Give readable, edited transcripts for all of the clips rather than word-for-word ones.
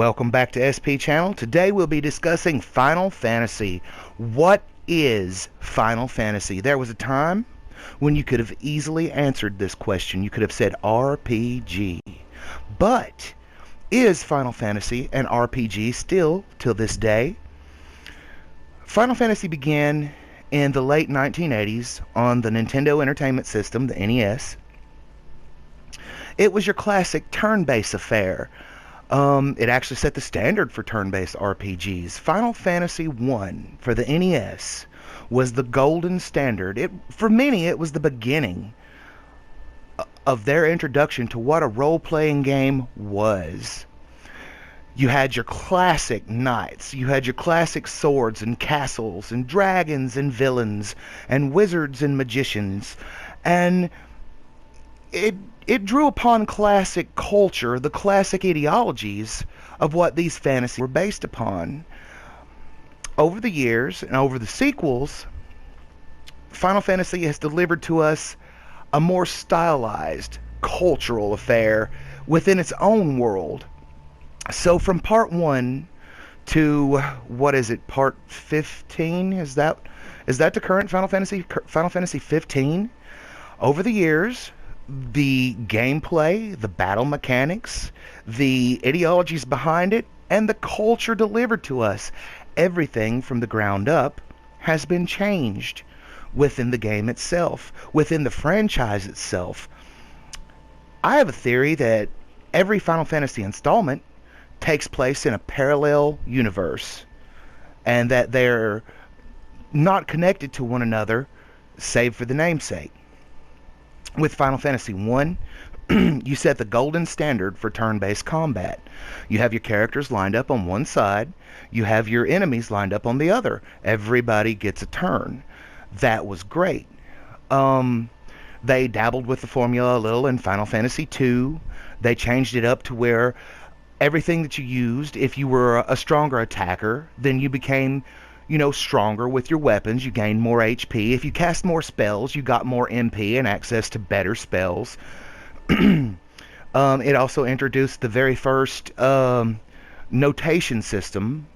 Welcome back to SP Channel. Today we'll be discussing Final Fantasy. What is Final Fantasy? There was a time when you could have easily answered this question. You could have said RPG. But is Final Fantasy an RPG still till this day? Final Fantasy began in the late 1980s on the Nintendo Entertainment System, the NES. It was your classic turn-based affair. It actually set the standard for turn-based RPGs. Final Fantasy I for the NES was the golden standard. For many, it was the beginning of their introduction to what a role-playing game was. You had your classic knights, you had your classic swords and castles and dragons and villains and wizards and magicians, and it drew upon classic culture, the classic ideologies of what these fantasies were based upon. Over the years and over the sequels, Final Fantasy has delivered to us a more stylized cultural affair within its own world. So from part 1 to, what is it, part 15? Is that the current Final Fantasy? Final Fantasy 15? Over the years, the gameplay, the battle mechanics, the ideologies behind it, and the culture delivered to us, everything from the ground up has been changed within the game itself, within the franchise itself. I have a theory that every Final Fantasy installment takes place in a parallel universe, and that they're not connected to one another save for the namesake. With Final Fantasy I, you set the golden standard for turn-based combat. You have your characters lined up on one side, you have your enemies lined up on the other. Everybody gets a turn. That was great. They dabbled with the formula a little in Final Fantasy II. They changed it up to where everything that you used, if you were a stronger attacker, then you became, stronger with your weapons. You gained more HP. If you cast more spells, you got more MP and access to better spells. It also introduced the very first notation system,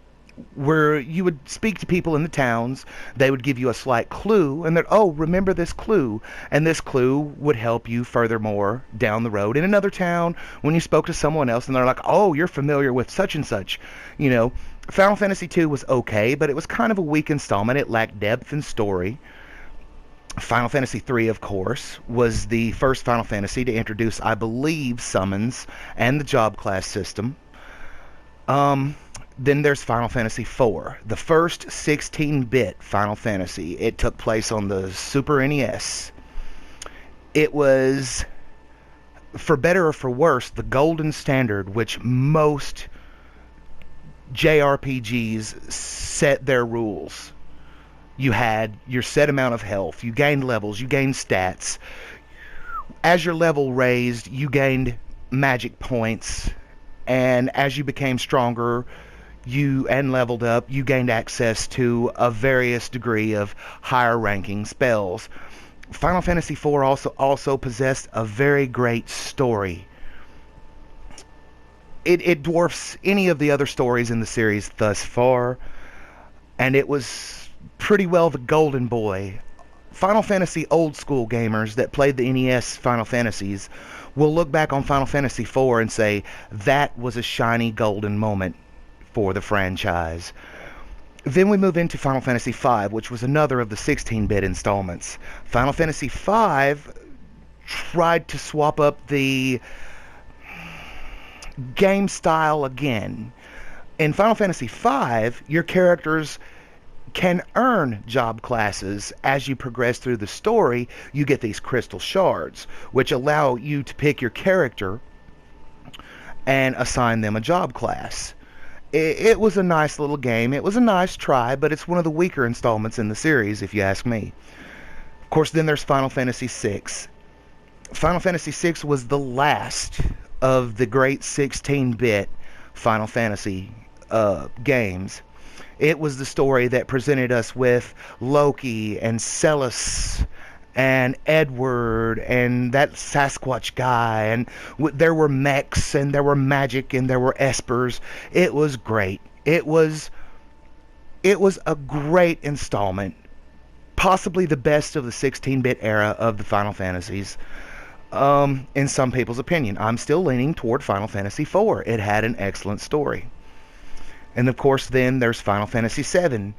where you would speak to people in the towns. They would give you a slight clue, and remember this clue, and this clue would help you furthermore down the road in another town when you spoke to someone else, and they're like, oh, you're familiar with such and such. Final Fantasy II was okay, but it was kind of a weak installment. It lacked depth and story. Final Fantasy III, of course, was the first Final Fantasy to introduce, I believe, summons and the job class system. Then there's Final Fantasy IV, the first 16-bit Final Fantasy. It took place on the Super NES. It was, for better or for worse, the golden standard which most JRPGs set their rules. You had your set amount of health, you gained levels, you gained stats. As your level raised, you gained magic points, and as you became stronger and leveled up, you gained access to a various degree of higher ranking spells. Final Fantasy IV also possessed a very great story. It dwarfs any of the other stories in the series thus far, and it was pretty well the golden boy. Final Fantasy old school gamers that played the NES Final Fantasies will look back on Final Fantasy IV and say that was a shiny golden moment for the franchise. Then we move into Final Fantasy V, which was another of the 16-bit installments. Final Fantasy V tried to swap up the game style again. In Final Fantasy V, your characters can earn job classes as you progress through the story. You get these crystal shards, which allow you to pick your character and assign them a job class. It was a nice little game. It was a nice try, but it's one of the weaker installments in the series, if you ask me. Of course, then there's Final Fantasy VI. Final Fantasy VI was the last of the great 16-bit Final Fantasy games. It was the story that presented us with Loki and Celes and Edward and that Sasquatch guy, and there were mechs and there were magic and there were espers. It was great. It was a great installment, possibly the best of the 16-bit era of the Final Fantasies. In some people's opinion, I'm still leaning toward Final Fantasy IV. It had an excellent story. And of course, then there's Final Fantasy VII.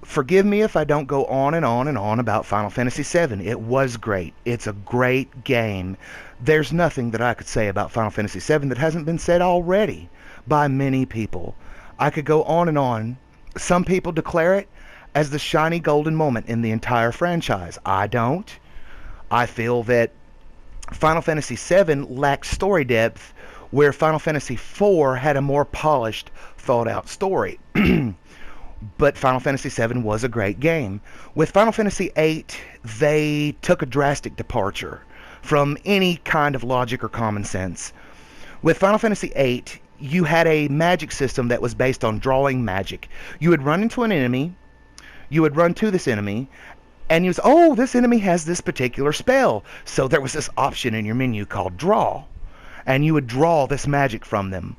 Forgive me if I don't go on and on and on about Final Fantasy VII. It was great. It's a great game. There's nothing that I could say about Final Fantasy VII that hasn't been said already by many people. I could go on and on. Some people declare it as the shiny golden moment in the entire franchise. I don't. I feel that Final Fantasy VII lacked story depth, where Final Fantasy IV had a more polished, thought-out story. But Final Fantasy VII was a great game. With Final Fantasy VIII, they took a drastic departure from any kind of logic or common sense. With Final Fantasy VIII, you had a magic system that was based on drawing magic. You would run into an enemy, you would run to this enemy, and you was, oh, this enemy has this particular spell. So there was this option in your menu called draw, and you would draw this magic from them.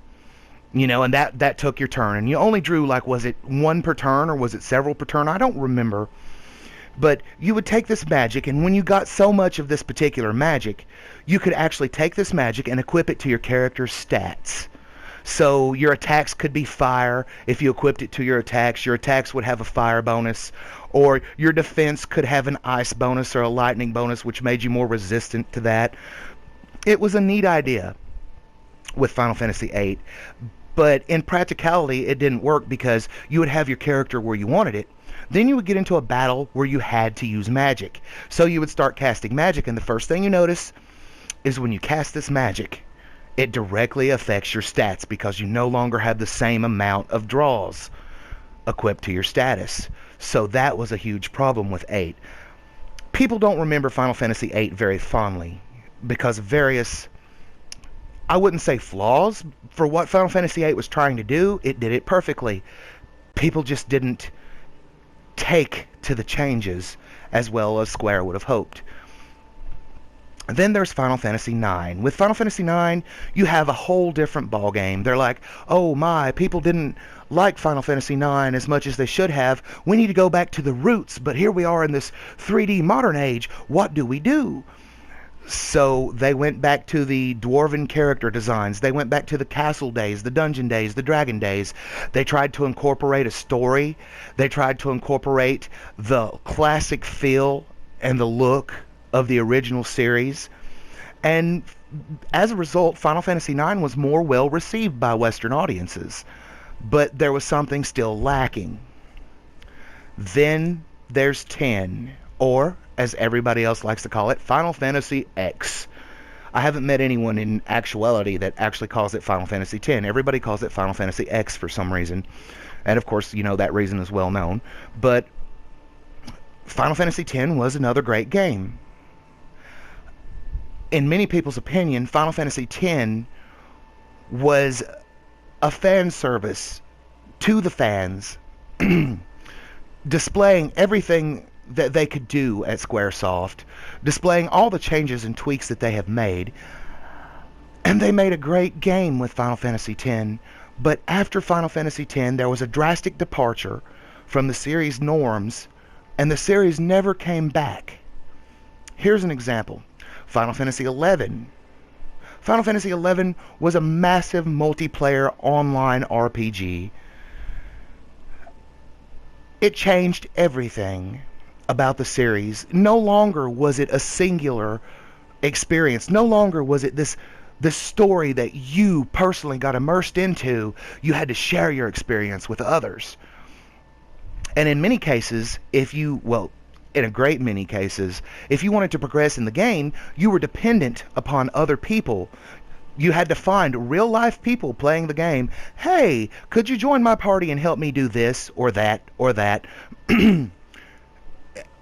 And that took your turn. And you only drew, like, was it one per turn or was it several per turn? I don't remember. But you would take this magic, and when you got so much of this particular magic, you could actually take this magic and equip it to your character's stats. So your attacks could be fire. If you equipped it to your attacks would have a fire bonus. Or your defense could have an ice bonus or a lightning bonus, which made you more resistant to that. It was a neat idea with Final Fantasy VIII. But in practicality, it didn't work because you would have your character where you wanted it. Then you would get into a battle where you had to use magic. So you would start casting magic, and the first thing you notice is when you cast this magic, it directly affects your stats because you no longer have the same amount of draws equipped to your status. So that was a huge problem with 8. People don't remember Final Fantasy VIII very fondly because of various, I wouldn't say flaws. For what Final Fantasy VIII was trying to do, it did it perfectly. People just didn't take to the changes as well as Square would have hoped. Then there's Final Fantasy IX. With Final Fantasy IX, you have a whole different ballgame. They're like, oh my, people didn't like Final Fantasy IX as much as they should have. We need to go back to the roots, but here we are in this 3D modern age. What do we do? So they went back to the dwarven character designs. They went back to the castle days, the dungeon days, the dragon days. They tried to incorporate a story. They tried to incorporate the classic feel and the look of the original series. And as a result, Final Fantasy IX was more well received by Western audiences. But there was something still lacking. Then there's 10, or as everybody else likes to call it, Final Fantasy X. I haven't met anyone in actuality that actually calls it Final Fantasy X. Everybody calls it Final Fantasy X for some reason. And of course, that reason is well known. But Final Fantasy X was another great game. In many people's opinion, Final Fantasy X was a fan service to the fans, displaying everything that they could do at Squaresoft, displaying all the changes and tweaks that they have made. And they made a great game with Final Fantasy X. But after Final Fantasy X, there was a drastic departure from the series norms, and the series never came back. Here's an example. Final Fantasy XI. Final Fantasy XI was a massive multiplayer online RPG. It changed everything about the series. No longer was it a singular experience. No longer was it this story that you personally got immersed into. You had to share your experience with others. And in many cases, in a great many cases, if you wanted to progress in the game, you were dependent upon other people. You had to find real life people playing the game. Hey, could you join my party and help me do this or that or that? In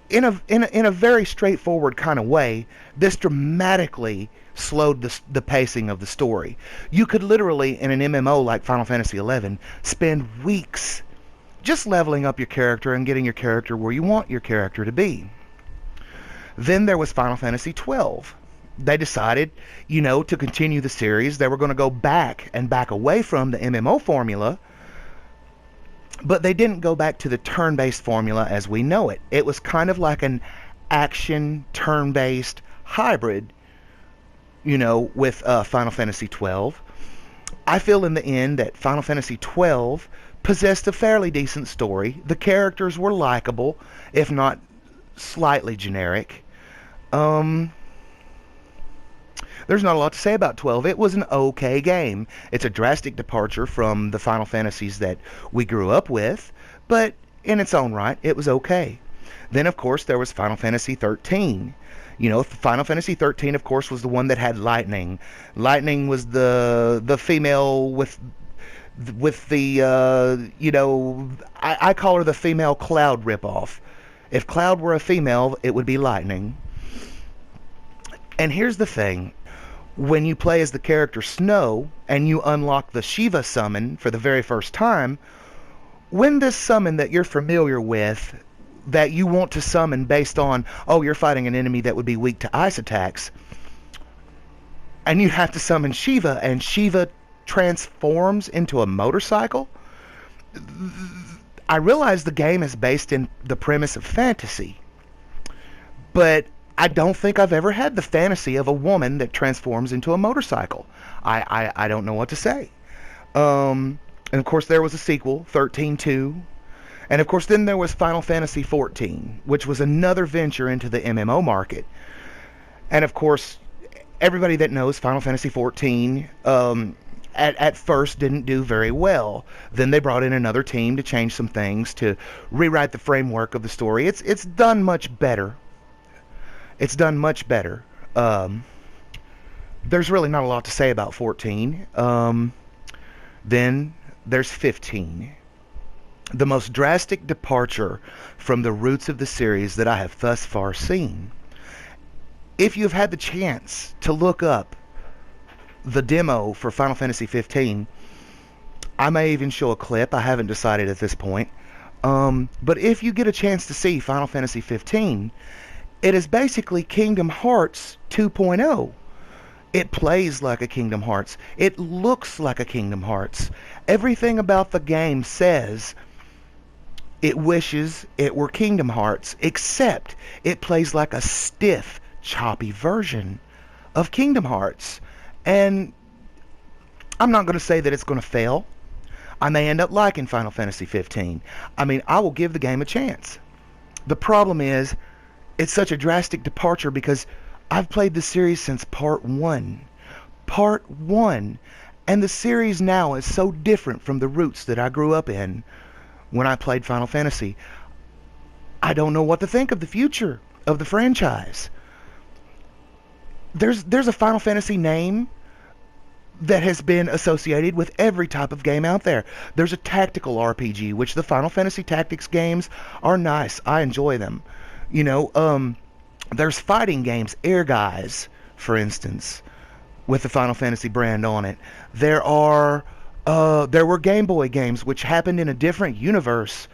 a very straightforward kind of way, this dramatically slowed the pacing of the story. You could literally, in an MMO like Final Fantasy XI, spend weeks just leveling up your character and getting your character where you want your character to be. Then there was Final Fantasy 12. They decided, to continue the series. They were going to go back and back away from the MMO formula, but they didn't go back to the turn-based formula as we know it. It was kind of like an action turn-based hybrid, with Final Fantasy 12. I feel in the end that Final Fantasy 12 possessed a fairly decent story. The characters were likable, if not slightly generic. There's not a lot to say about 12. It was an okay game. It's a drastic departure from the Final Fantasies that we grew up with, but in its own right, it was okay. Then, of course, there was Final Fantasy 13. Final Fantasy 13, of course, was the one that had Lightning. Lightning was the female with the, I call her the female Cloud ripoff. If Cloud were a female, it would be Lightning. And here's the thing. When you play as the character Snow, and you unlock the Shiva summon for the very first time, when this summon that you're familiar with, that you want to summon based on, you're fighting an enemy that would be weak to ice attacks, and you have to summon Shiva, and Shiva transforms into a motorcycle, I realize the game is based in the premise of fantasy, but I don't think I've ever had the fantasy of a woman that transforms into a motorcycle. I don't know what to say. And of course there was a sequel, 13-2. And of course then there was Final Fantasy 14, which was another venture into the MMO market. And of course, everybody that knows Final Fantasy 14 at first didn't do very well. Then they brought in another team to change some things, to rewrite the framework of the story. It's done much better. It's done much better. There's really not a lot to say about 14. Then there's 15. The most drastic departure from the roots of the series that I have thus far seen. If you've had the chance to look up the demo for Final Fantasy 15, I may even show a clip. I haven't decided at this point. But if you get a chance to see Final Fantasy 15, it is basically Kingdom Hearts 2.0. It plays like a Kingdom Hearts. It looks like a Kingdom Hearts. Everything about the game says it wishes it were Kingdom Hearts, except it plays like a stiff, choppy version of Kingdom Hearts. And I'm not going to say that it's going to fail. I may end up liking Final Fantasy 15. I will give the game a chance. The problem is, it's such a drastic departure because I've played the series since part 1. Part 1. And the series now is so different from the roots that I grew up in when I played Final Fantasy. I don't know what to think of the future of the franchise. There's a Final Fantasy name that has been associated with every type of game out there. There's a tactical RPG, which the Final Fantasy Tactics games are nice. I enjoy them. There's fighting games, Air Guys, for instance, with the Final Fantasy brand on it. There were Game Boy games which happened in a different universe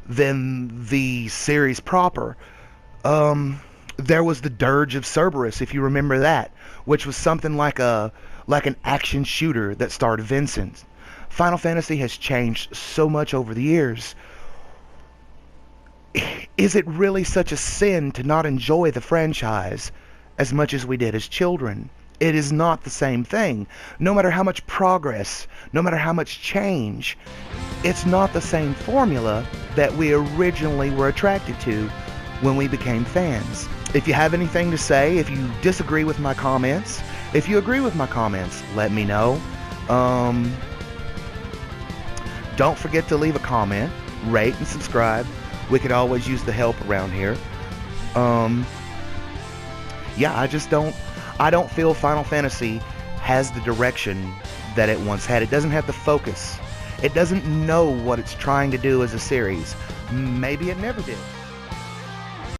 than the series proper. There was the Dirge of Cerberus, if you remember that, which was something like an action shooter that starred Vincent. Final Fantasy has changed so much over the years. Is it really such a sin to not enjoy the franchise as much as we did as children? It is not the same thing. No matter how much progress, no matter how much change, it's not the same formula that we originally were attracted to when we became fans. If you have anything to say, if you disagree with my comments, if you agree with my comments, let me know. Don't forget to leave a comment, rate and subscribe. We could always use the help around here. I don't feel Final Fantasy has the direction that it once had. It doesn't have the focus. It doesn't know what it's trying to do as a series. Maybe it never did.